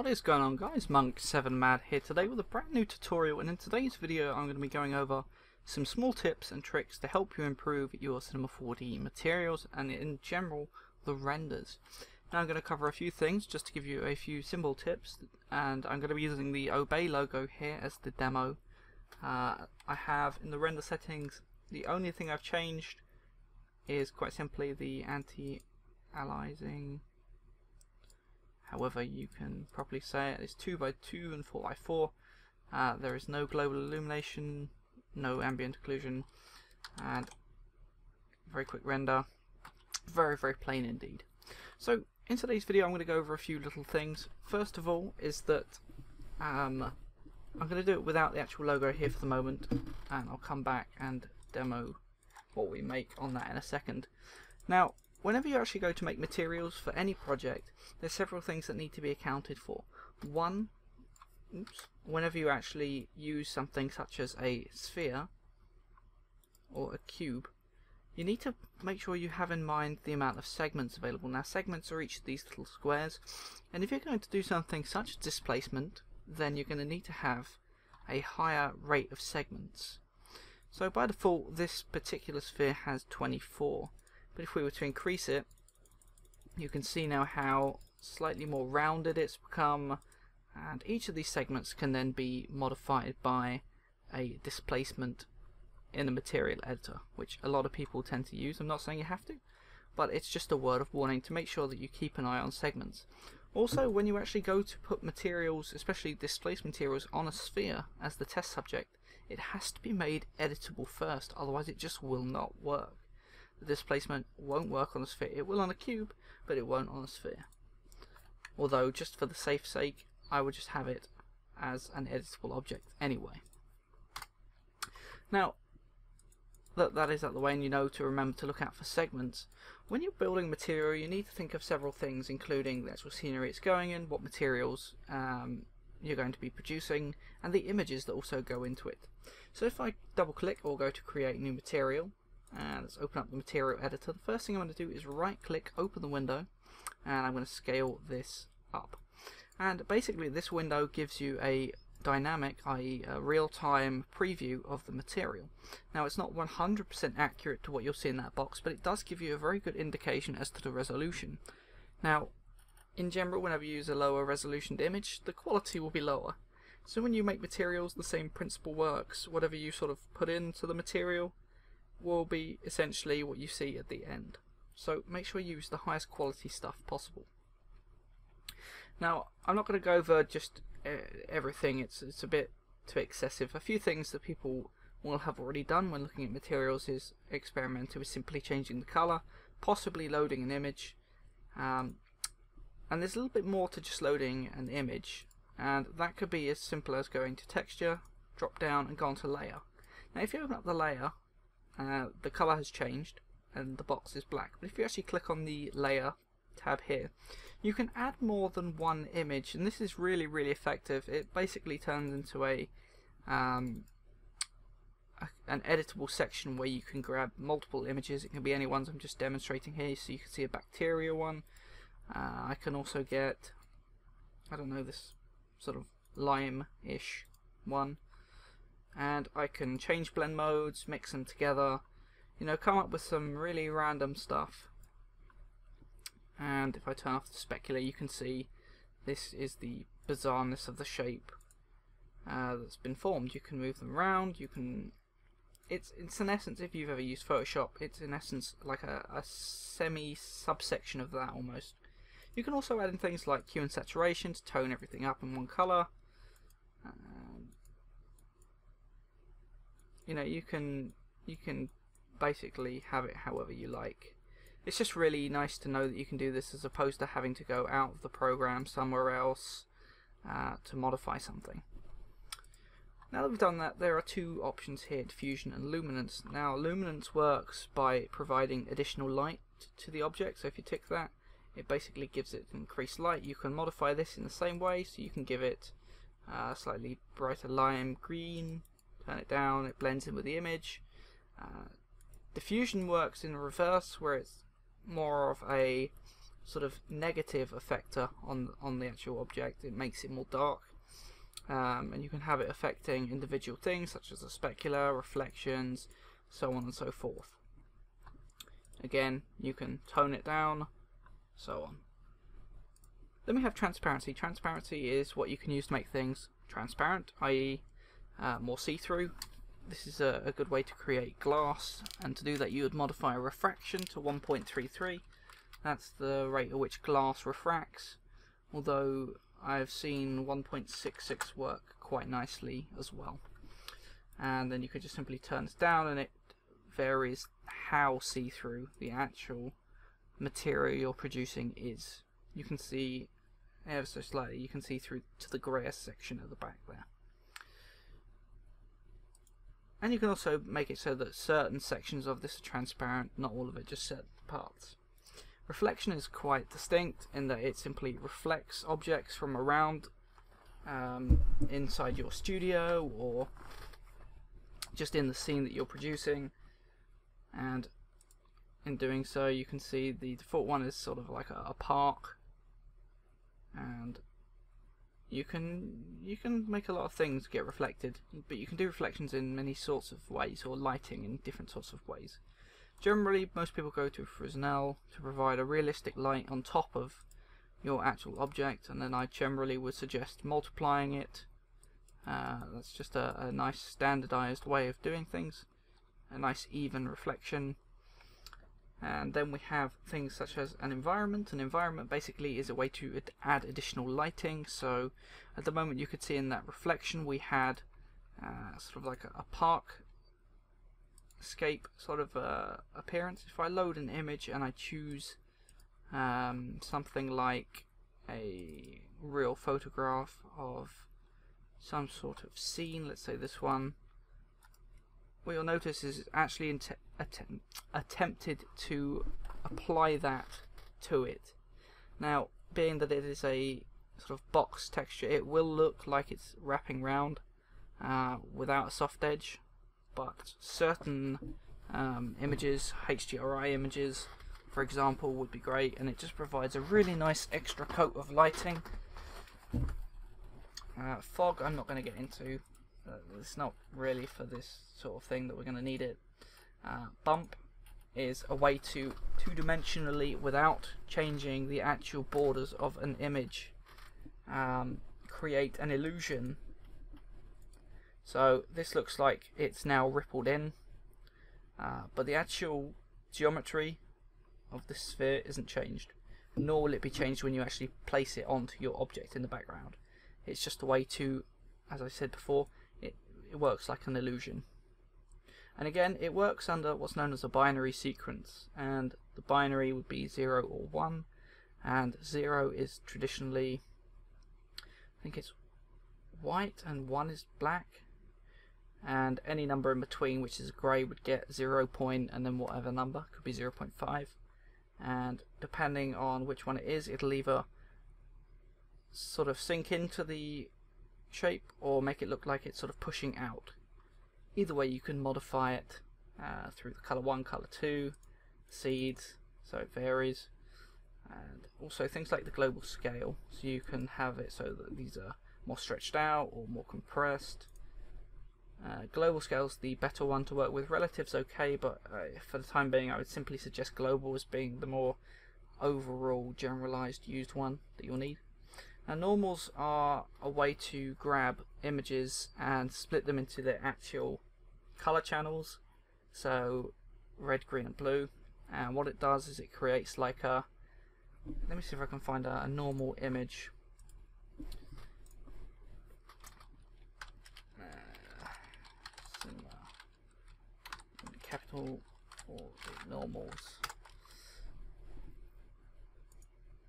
What is going on, guys? Monk7Mad here today with a brand new tutorial, and in today's video I'm going to be going over some small tips and tricks to help you improve your Cinema 4D materials and in general the renders. Now I'm going to cover a few things just to give you a few simple tips, and I'm going to be using the Obey logo here as the demo. I have in the render settings, the only thing I've changed is quite simply the anti-aliasing. However you can properly say it. It's 2x2 and 4x4. There is no global illumination, no ambient occlusion, and very quick render. Very plain indeed. So in today's video I'm going to go over a few little things. First of all is that I'm going to do it without the actual logo here for the moment, and I'll come back and demo what we make on that in a second. Now, whenever you actually go to make materials for any project, there's several things that need to be accounted for. One, whenever you actually use something such as a sphere or a cube, you need to make sure you have in mind the amount of segments available. Now, segments are each of these little squares, and if you're going to do something such as displacement, then you're going to need to have a higher rate of segments. So by default, this particular sphere has 24. But if we were to increase it, you can see now how slightly more rounded it's become, and each of these segments can then be modified by a displacement in the material editor, which a lot of people tend to use. I'm not saying you have to, but it's just a word of warning to make sure that you keep an eye on segments. Also, when you actually go to put materials, especially displaced materials, on a sphere as the test subject, it has to be made editable first, otherwise it just will not work. The displacement won't work on a sphere. It will on a cube, but it won't on a sphere. Although, just for the safe sake, I would just have it as an editable object anyway. Now, that is out the way, and you know to remember to look out for segments. When you're building material, you need to think of several things, including the actual scenery it's going in, what materials you're going to be producing, and the images that also go into it. So if I double click or go to create new material, and let's open up the material editor, the first thing I'm going to do is right click, open the window, and I'm going to scale this up. And basically this window gives you a dynamic, i.e. a real-time preview of the material. Now, it's not 100% accurate to what you'll see in that box, but it does give you a very good indication as to the resolution. Now, in general, whenever you use a lower resolution image, the quality will be lower. So when you make materials, the same principle works. Whatever you sort of put into the material will be essentially what you see at the end. So make sure you use the highest quality stuff possible. Now, I'm not going to go over just everything. It's a bit too excessive. A few things that people will have already done when looking at materials is experimental with simply changing the color, possibly loading an image, and there's a little bit more to just loading an image, and that could be as simple as going to texture, drop down and go on to layer. Now if you open up the layer, the color has changed and the box is black, but if you actually click on the layer tab here, you can add more than one image, and this is really effective. It basically turns into an editable section where you can grab multiple images. It can be any ones I'm just demonstrating here, so you can see a bacteria one. I can also get, I don't know, this sort of lime-ish one, and I can change blend modes, mix them together, you know, come up with some really random stuff. And if I turn off the specular, you can see this is the bizarreness of the shape that's been formed. You can move them around, you can, it's in essence, if you've ever used Photoshop, it's in essence like a semi-subsection of that almost. You can also add in things like hue and saturation to tone everything up in one color. You know, you can basically have it however you like. It's just really nice to know that you can do this as opposed to having to go out of the program somewhere else to modify something. Now that we've done that, there are two options here, diffusion and luminance. Now, luminance works by providing additional light to the object, so if you tick that, it basically gives it increased light. You can modify this in the same way, so you can give it slightly brighter lime green, turn it down, it blends in with the image. Diffusion works in reverse, where it's more of a sort of negative effector on the actual object. It makes it more dark, and you can have it affecting individual things such as the specular, reflections, so on and so forth. Again, you can tone it down, so on. Then we have transparency. Transparency is what you can use to make things transparent, i.e. More see-through. This is a good way to create glass, and to do that you would modify a refraction to 1.33. That's the rate at which glass refracts, although I've seen 1.66 work quite nicely as well. And then you could just simply turn this down, and it varies how see-through the actual material you're producing is. You can see ever so slightly, you can see through to the greyish section at the back there. And you can also make it so that certain sections of this are transparent, not all of it, just certain parts. Reflection is quite distinct in that it simply reflects objects from around inside your studio or just in the scene that you're producing, and in doing so you can see the default one is sort of like a park, and you can make a lot of things get reflected, but you can do reflections in many sorts of ways, or lighting in different sorts of ways. Generally, most people go to Fresnel to provide a realistic light on top of your actual object, and then I generally would suggest multiplying it. That's just a nice standardized way of doing things, a nice even reflection. And then we have things such as an environment. An environment basically is a way to add additional lighting. So at the moment you could see in that reflection we had sort of like a park scape sort of appearance. If I load an image and I choose something like a real photograph of some sort of scene, let's say this one, what you'll notice is it's actually attempted to apply that to it. Now, being that it is a sort of box texture, it will look like it's wrapping round without a soft edge, but certain images, HDRI images for example, would be great, and it just provides a really nice extra coat of lighting. Fog I'm not going to get into. It's not really for this sort of thing that we're going to need it. Bump is a way to two-dimensionally, without changing the actual borders of an image, create an illusion. So this looks like it's now rippled in, but the actual geometry of the sphere isn't changed, nor will it be changed when you actually place it onto your object in the background. It's just a way to, as I said before, it works like an illusion. And again, it works under what's known as a binary sequence, and the binary would be 0 or 1, and 0 is traditionally, I think it's white, and 1 is black, and any number in between, which is grey, would get 0 point and then whatever number, could be 0.5, and depending on which one it is, it'll either sort of sink into the shape or make it look like it's sort of pushing out. Either way, you can modify it through the color 1, color 2, seeds, so it varies, and also things like the global scale, so you can have it so that these are more stretched out or more compressed. Global scale's the better one to work with. Relative's okay, but for the time being I would simply suggest global as being the more overall generalized used one that you'll need. Now, normals are a way to grab images and split them into their actual color channels, so red, green and blue, and what it does is it creates like a, let me see if I can find a normal image. Capital or the normals.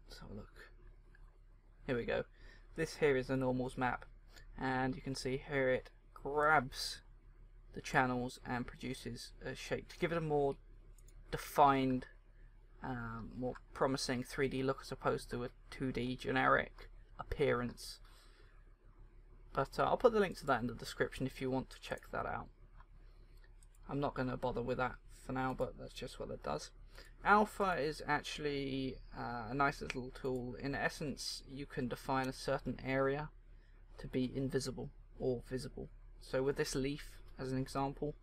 Let's have a look. Here we go. This here is the normals map, and you can see here it grabs the channels and produces a shape to give it a more defined, more promising 3D look as opposed to a 2D generic appearance. But I'll put the link to that in the description if you want to check that out. I'm not going to bother with that for now, but that's just what it does. Alpha is actually a nice little tool. In essence, you can define a certain area to be invisible or visible. So with this leaf as an example,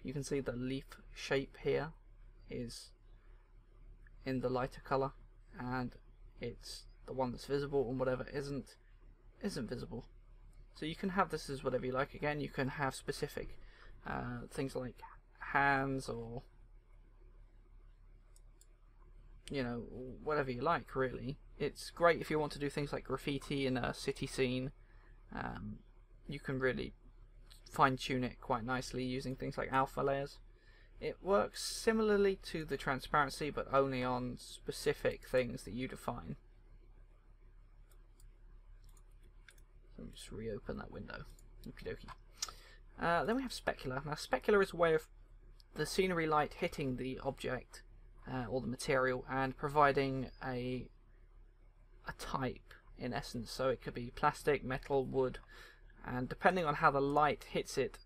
you can see the leaf shape here is in the lighter color, and it's the one that's visible, and whatever isn't visible. So you can have this as whatever you like. Again, you can have specific things like hands, or you know, whatever you like really. It's great if you want to do things like graffiti in a city scene. You can really fine-tune it quite nicely using things like alpha layers. It works similarly to the transparency, but only on specific things that you define. Let me just reopen that window. Okie dokie. Then we have Specular. Now Specular is a way of the scenery light hitting the object or the material and providing a type in essence. So it could be plastic, metal, wood, and depending on how the light hits it,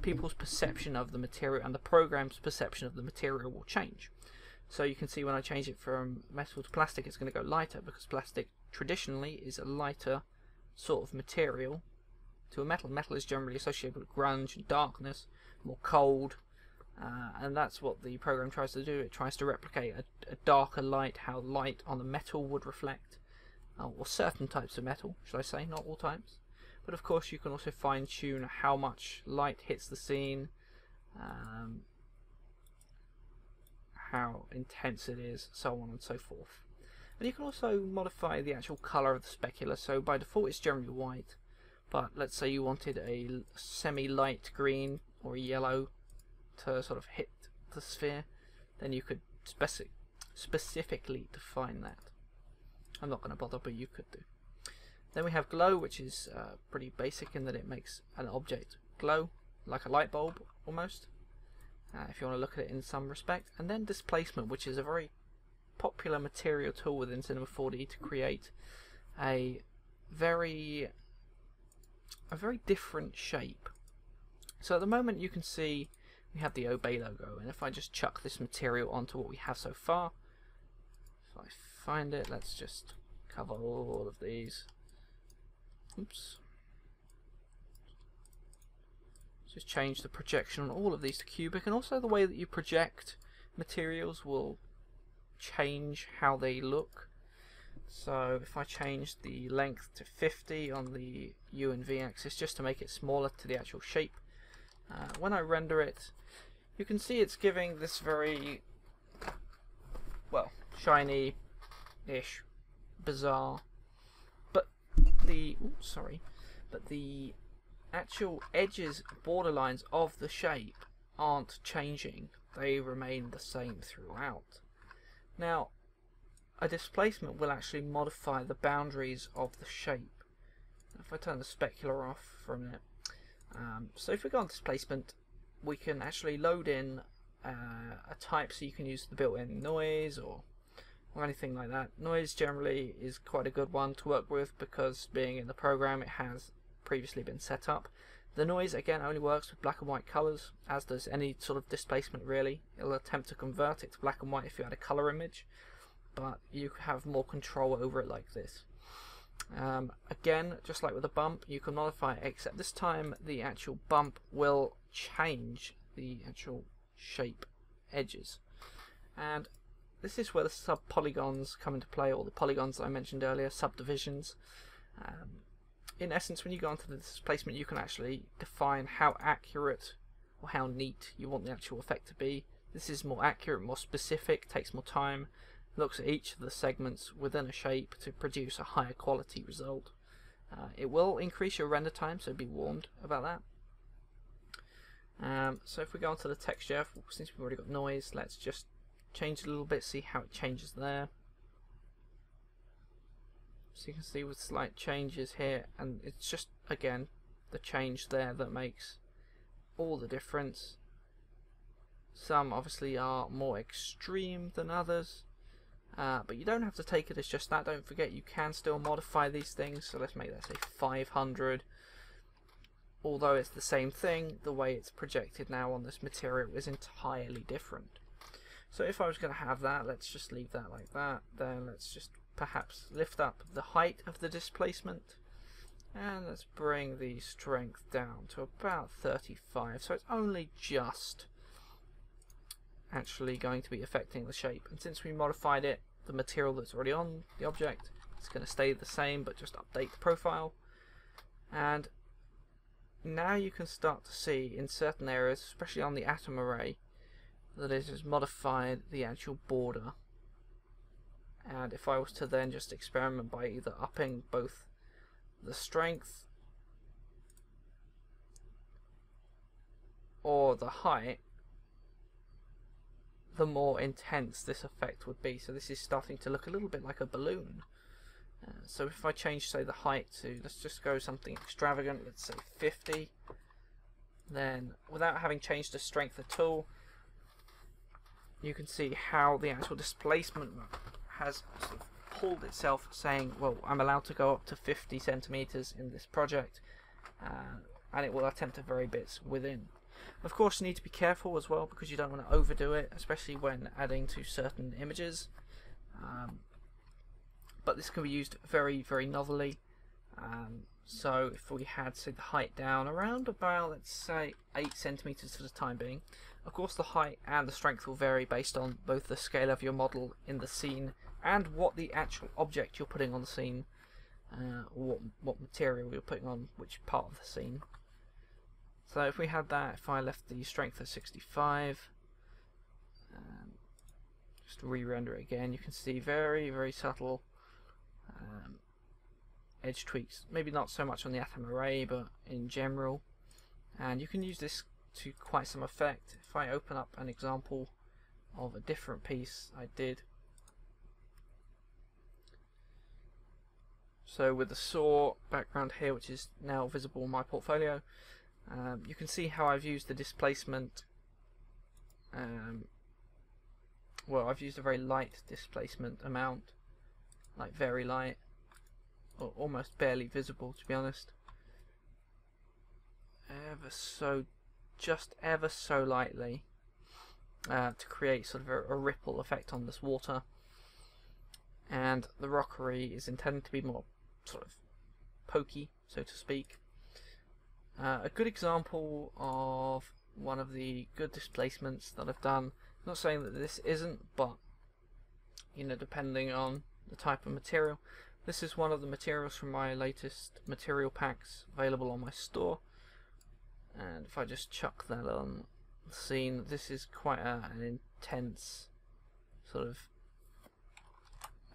people's perception of the material and the program's perception of the material will change. So you can see when I change it from metal to plastic, it's going to go lighter, because plastic traditionally is a lighter sort of material to a metal. Metal is generally associated with grunge and darkness, more cold, and that's what the program tries to do. It tries to replicate a darker light, how light on the metal would reflect, or certain types of metal, should I say, not all types. But of course you can also fine-tune how much light hits the scene, how intense it is, so on and so forth. And you can also modify the actual colour of the specular. So by default it's generally white, but let's say you wanted a semi-light green or a yellow to sort of hit the sphere, then you could specifically define that. I'm not going to bother, but you could do. Then we have glow, which is pretty basic in that it makes an object glow, like a light bulb almost, if you want to look at it in some respect. And then displacement, which is a very popular material tool within Cinema 4D to create a very different shape. So at the moment you can see we have the Obey logo, and if I just chuck this material onto what we have so far, if I find it, let's just cover all of these. Oops. Just change the projection on all of these to cubic, and also the way that you project materials will change how they look. So if I change the length to 50 on the U and V axis just to make it smaller to the actual shape, when I render it, you can see it's giving this very, well, shiny-ish, bizarre, but the actual edges, borderlines of the shape aren't changing. They remain the same throughout. Now, a displacement will actually modify the boundaries of the shape. If I turn the specular off for a minute, so if we go on displacement, we can actually load in a type, so you can use the built-in noise or anything like that. Noise generally is quite a good one to work with, because being in the program it has previously been set up. The noise again only works with black and white colours, as does any sort of displacement really. It'll attempt to convert it to black and white if you had a colour image, but you have more control over it like this. Again, just like with a bump, you can modify it, except this time the actual bump will change the actual shape edges. And this is where the sub-polygons come into play, or the polygons that I mentioned earlier, subdivisions. In essence, when you go onto the displacement, you can actually define how accurate or how neat you want the actual effect to be. This is more accurate, more specific, takes more time, looks at each of the segments within a shape to produce a higher quality result. It will increase your render time, so be warned about that. So if we go onto the texture, since we've already got noise, let's just change it a little bit, see how it changes there. So you can see with slight changes here, and it's just again the change there that makes all the difference. Some obviously are more extreme than others, but you don't have to take it as just that. Don't forget, you can still modify these things. So let's make that say 500. Although it's the same thing, the way it's projected now on this material is entirely different. So if I was going to have that, let's just leave that like that. Then let's just perhaps lift up the height of the displacement. And let's bring the strength down to about 35. So it's only just actually going to be affecting the shape. And since we modified it, the material that's already on the object is going to stay the same, but just update the profile. And now you can start to see in certain areas, especially on the atom array, that it has modified the actual border. And if I was to then just experiment by either upping both the strength or the height, the more intense this effect would be. So this is starting to look a little bit like a balloon. So if I change, say, the height to, let's just go something extravagant, let's say 50, then without having changed the strength at all, you can see how the actual displacement has sort of pulled itself, saying, well, I'm allowed to go up to 50 centimeters in this project, and it will attempt to vary bits within. Of course, you need to be careful as well, because you don't want to overdo it, especially when adding to certain images. But this can be used very, very novelly. So if we had, say, the height down around about, let's say, 8 centimeters for the time being. Of course, the height and the strength will vary based on both the scale of your model in the scene and what the actual object you're putting on the scene, or what material you're putting on which part of the scene. So if we had that, if I left the strength at 65, just re-render it again, you can see very, very subtle edge tweaks. Maybe not so much on the atom array, but in general. And you can use this to quite some effect. If I open up an example of a different piece I did. So with the saw background here, which is now visible in my portfolio, you can see how I've used the displacement. Well, I've used a very light displacement amount, like very light, or almost barely visible, to be honest. Just ever so lightly, to create sort of a ripple effect on this water. And the rockery is intended to be more sort of pokey, so to speak. A good example of one of the good displacements that I've done, I'm not saying that this isn't, but you know, depending on the type of material. This is one of the materials from my latest material packs available on my store. And if I just chuck that on the scene, this is quite an intense sort of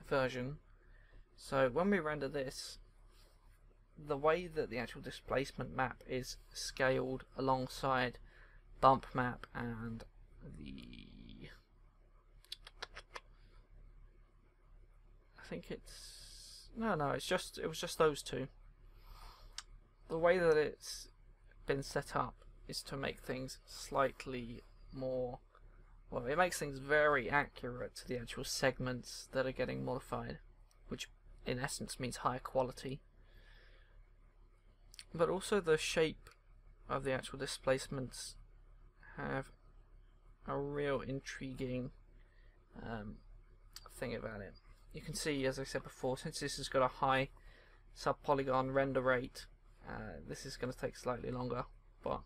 version. So when we render this, the way that the actual displacement map is scaled alongside bump map and the, I think it's, no, it was just those two. The way that it's been set up is to make things slightly more, well, it makes things very accurate to the actual segments that are getting modified, which in essence means higher quality. But also the shape of the actual displacements have a real intriguing thing about it. You can see, as I said before, since this has got a high sub-polygon render rate, this is going to take slightly longer, but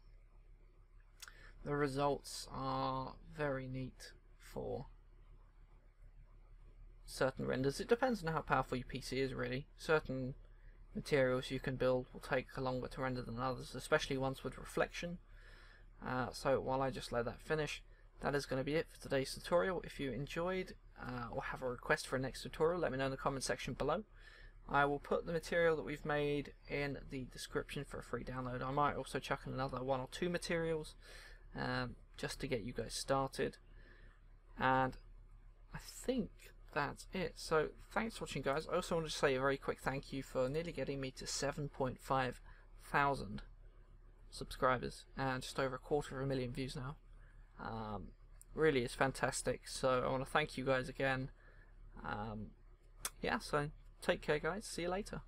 the results are very neat for certain renders. It depends on how powerful your PC is, really. Certain materials you can build will take longer to render than others, especially ones with reflection. So while I just let that finish, that is going to be it for today's tutorial. If you enjoyed or have a request for a next tutorial, let me know in the comment section below. I will put the material that we've made in the description for a free download. I might also chuck in another 1 or 2 materials just to get you guys started. And I think that's it. So thanks for watching, guys. I also want to say a very quick thank you for nearly getting me to 7.5 thousand subscribers and just over 250,000 views now. Really is fantastic, so I want to thank you guys again. Yeah, so take care, guys. See you later.